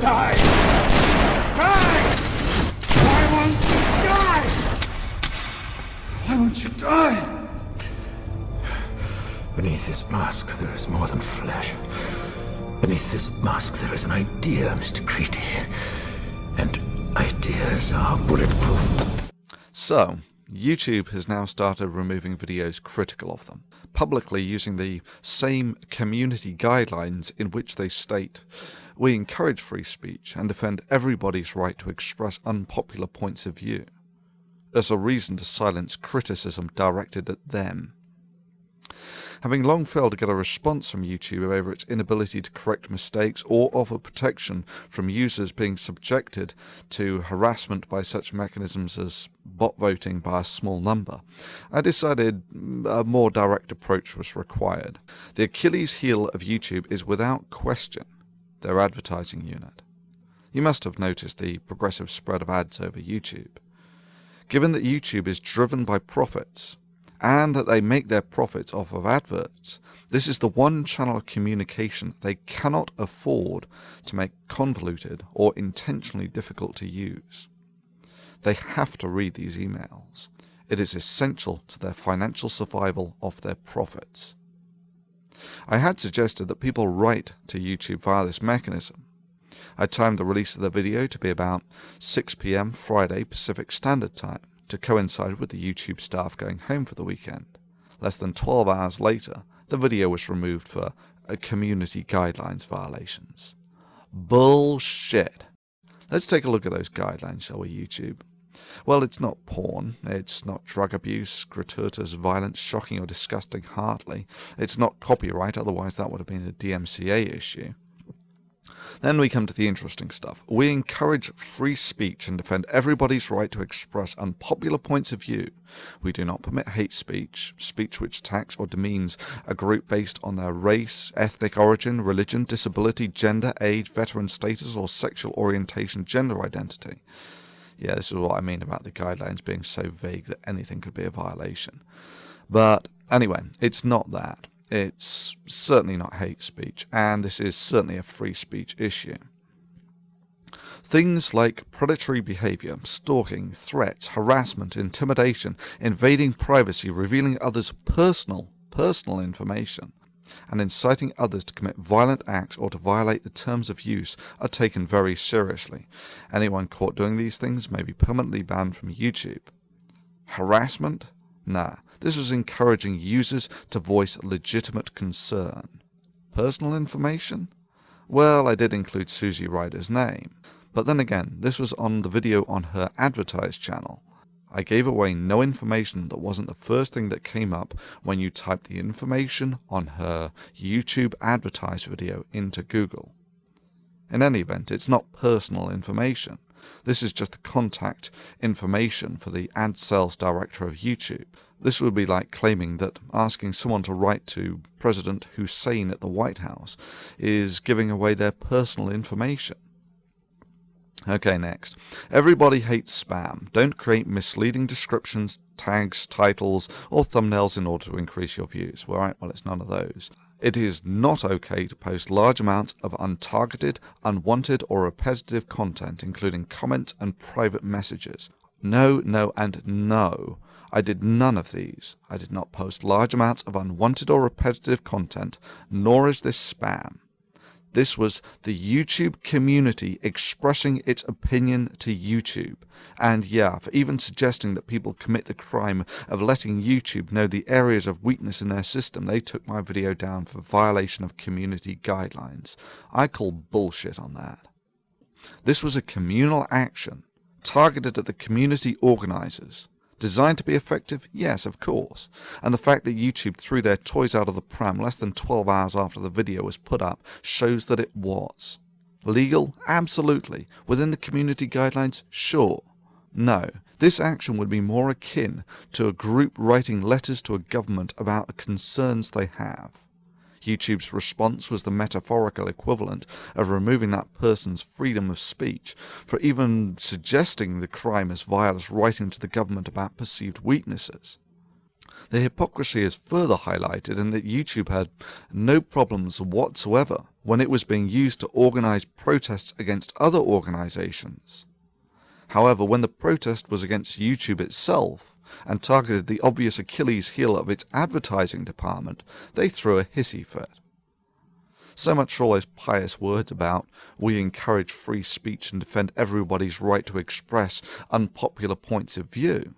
Die! Die! Why won't you die? Why won't you die? Beneath this mask, there is more than flesh. Beneath this mask, there is an idea, Mr. Creedy. And ideas are bulletproof. So, YouTube has now started removing videos critical of them, publicly using the same community guidelines in which they state, "We encourage free speech and defend everybody's right to express unpopular points of view," as a reason to silence criticism directed at them. Having long failed to get a response from YouTube over its inability to correct mistakes or offer protection from users being subjected to harassment by such mechanisms as bot voting by a small number, I decided a more direct approach was required. The Achilles heel of YouTube is without question their advertising unit. You must have noticed the progressive spread of ads over YouTube. Given that YouTube is driven by profits, and that they make their profits off of adverts, this is the one channel of communication they cannot afford to make convoluted or intentionally difficult to use. They have to read these emails. It is essential to their financial survival of their profits. I had suggested that people write to YouTube via this mechanism. I timed the release of the video to be about 6 p.m. Friday Pacific Standard Time, to coincide with the YouTube staff going home for the weekend. Less than 12 hours later, the video was removed for community guidelines violations. Bullshit. Let's take a look at those guidelines, shall we, YouTube? Well, it's not porn, it's not drug abuse, gratuitous violence, shocking or disgusting hardly, it's not copyright, otherwise that would have been a DMCA issue. Then we come to the interesting stuff. We encourage free speech and defend everybody's right to express unpopular points of view. We do not permit hate speech, speech which attacks or demeans a group based on their race, ethnic origin, religion, disability, gender, age, veteran status, or sexual orientation, gender identity. Yeah, this is what I mean about the guidelines being so vague that anything could be a violation. But anyway, it's not that. It's certainly not hate speech, and this is certainly a free speech issue. Things like predatory behavior, stalking, threats, harassment, intimidation, invading privacy, revealing others' personal information, and inciting others to commit violent acts or to violate the terms of use are taken very seriously. Anyone caught doing these things may be permanently banned from YouTube. Harassment? Nah. This was encouraging users to voice legitimate concern. Personal information? Well, I did include Susie Ryder's name. But then again, this was on the video on her advertised channel. I gave away no information that wasn't the first thing that came up when you typed the information on her YouTube advertised video into Google. In any event, it's not personal information. This is just the contact information for the ad sales director of YouTube. This would be like claiming that asking someone to write to President Hussein at the White House is giving away their personal information. Okay, next. Everybody hates spam. Don't create misleading descriptions, tags, titles, or thumbnails in order to increase your views. Well, it's none of those. It is not okay to post large amounts of untargeted, unwanted, or repetitive content, including comments and private messages. No, no, and no. I did none of these. I did not post large amounts of unwanted or repetitive content, nor is this spam. This was the YouTube community expressing its opinion to YouTube. And yeah, for even suggesting that people commit the crime of letting YouTube know the areas of weakness in their system, they took my video down for violation of community guidelines. I call bullshit on that. This was a communal action targeted at the community organizers. Designed to be effective? Yes, of course. And the fact that YouTube threw their toys out of the pram less than 12 hours after the video was put up shows that it was. Legal? Absolutely. Within the community guidelines? Sure. No. This action would be more akin to a group writing letters to a government about the concerns they have. YouTube's response was the metaphorical equivalent of removing that person's freedom of speech for even suggesting the crime as vile as writing to the government about perceived weaknesses. The hypocrisy is further highlighted in that YouTube had no problems whatsoever when it was being used to organize protests against other organizations. However, when the protest was against YouTube itself and targeted the obvious Achilles heel of its advertising department, they threw a hissy fit. So much for all those pious words about we encourage free speech and defend everybody's right to express unpopular points of view.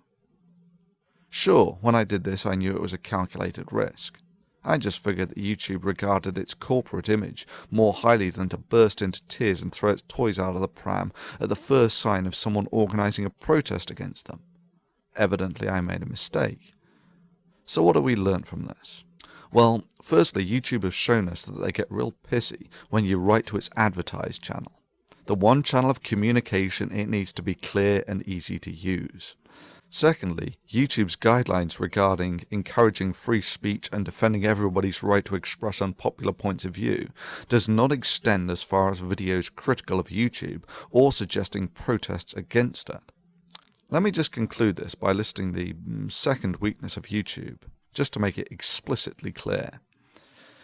Sure, when I did this I knew it was a calculated risk. I just figured that YouTube regarded its corporate image more highly than to burst into tears and throw its toys out of the pram at the first sign of someone organizing a protest against them. Evidently I made a mistake. So what do we learn from this? Well, firstly, YouTube has shown us that they get real pissy when you write to its advertised channel. The one channel of communication, it needs to be clear and easy to use. Secondly, YouTube's guidelines regarding encouraging free speech and defending everybody's right to express unpopular points of view does not extend as far as videos critical of YouTube or suggesting protests against it. Let me just conclude this by listing the second weakness of YouTube, just to make it explicitly clear.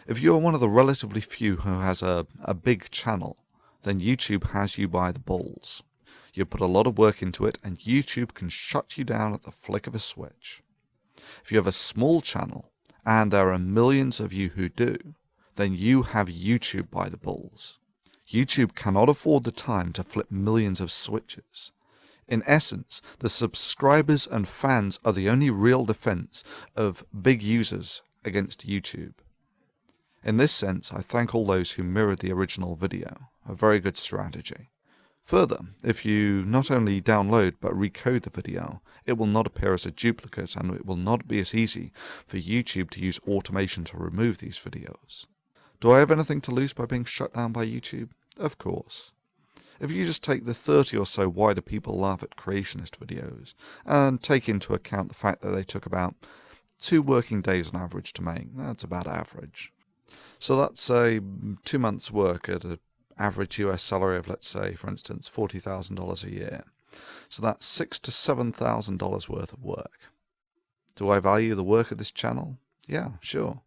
If you are one of the relatively few who has a big channel, then YouTube has you by the balls. You put a lot of work into it and YouTube can shut you down at the flick of a switch. If you have a small channel, and there are millions of you who do, then you have YouTube by the balls. YouTube cannot afford the time to flip millions of switches. In essence, the subscribers and fans are the only real defense of big users against YouTube. In this sense, I thank all those who mirrored the original video, a very good strategy. Further, if you not only download but recode the video, it will not appear as a duplicate and it will not be as easy for YouTube to use automation to remove these videos. Do I have anything to lose by being shut down by YouTube? Of course. If you just take the 30 or so why do people laugh at creationist videos and take into account the fact that they took about 2 working days on average to make, that's about average. So that's say 2 months work at an average US salary of, let's say, for instance, $40,000 a year. So that's $6,000 to $7,000 worth of work. Do I value the work of this channel? Yeah, sure.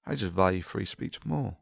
I just value free speech more.